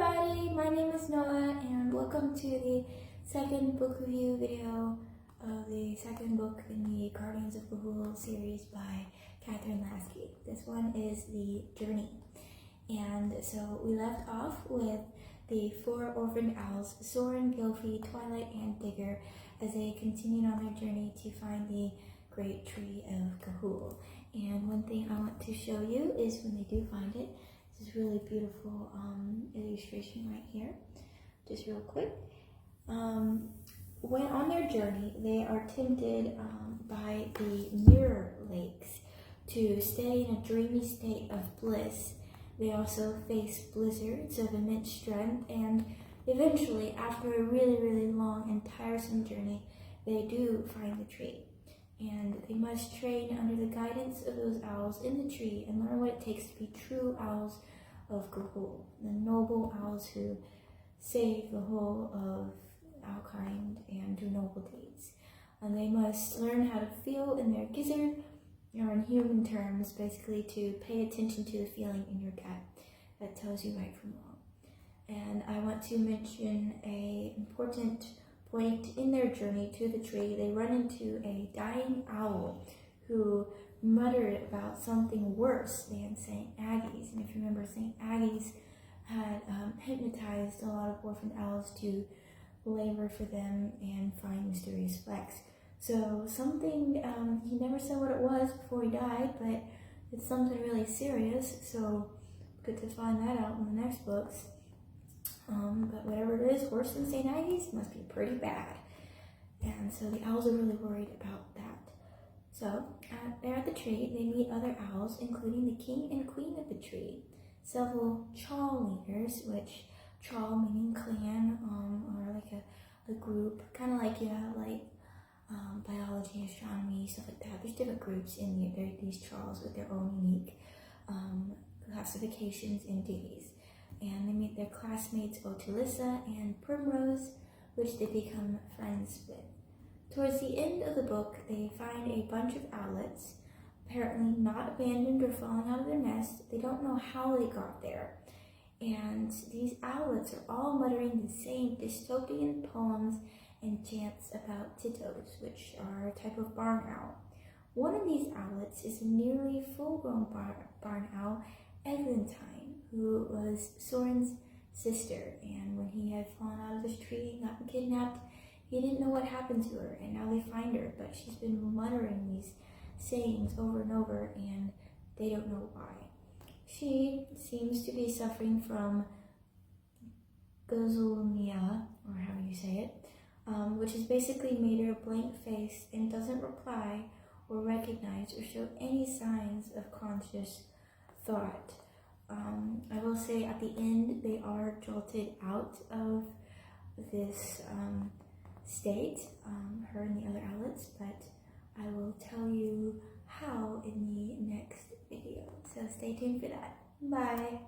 everybody, my name is Noah and welcome to the second book review video of the second book in the Guardians of GaHoole series by Kathryn Lasky. This one is The Journey. And so we left off with the four orphaned owls, Soren, Gilfie, Twilight, and Digger, as they continued on their journey to find the great tree of GaHoole. And one thing I want to show you is when they do find it, this really beautiful illustration right here, just real quick. When on their journey, they are tempted by the mirror lakes to stay in a dreamy state of bliss. They also face blizzards of immense strength, and eventually, after a really long and tiresome journey, they do find the tree. And they must train under the guidance of those owls in the tree and learn what it takes to be true owls of GaHoole, the noble owls who save the whole of owlkind and do noble deeds. And they must learn how to feel in their gizzard, or in human terms, basically to pay attention to the feeling in your gut that tells you right from wrong. And I want to mention an important point in their journey to the tree. They run into a dying owl who muttered about something worse than St. Aggie's. And if you remember, St. Aggie's had hypnotized a lot of orphaned owls to labor for them and find mysterious flecks. So something, he never said what it was before he died, but it's something really serious, so good to find that out in the next books. But whatever it is, worse than St. Aggie's must be pretty bad. And so the owls are really worried about that. So there at the tree, they meet other owls, including the king and queen of the tree, several chawl leaders, which chawl meaning clan, or like a group, kind of like you have like biology, astronomy, stuff like that. There's different groups in these chawls with their own unique classifications and duties. And they meet their classmates Otilissa and Primrose, which they become friends with. Towards the end of the book, they find a bunch of owlets, apparently not abandoned or falling out of their nest. They don't know how they got there. And these owlets are all muttering the same dystopian poems and chants about tittos, which are a type of barn owl. One of these owlets is a nearly full-grown barn owl, Eglantine, who was Soren's sister, and when he had fallen out of this tree and gotten kidnapped, he didn't know what happened to her, and now they find her, but she's been muttering these sayings over and over, and they don't know why. She seems to be suffering from gazulmia, or how you say it, which has basically made her a blank face and doesn't reply or recognize or show any signs of conscious thought. I will say at the end they are jolted out of this state, her and the other owlets, but I will tell you how in the next video. So stay tuned for that. Bye!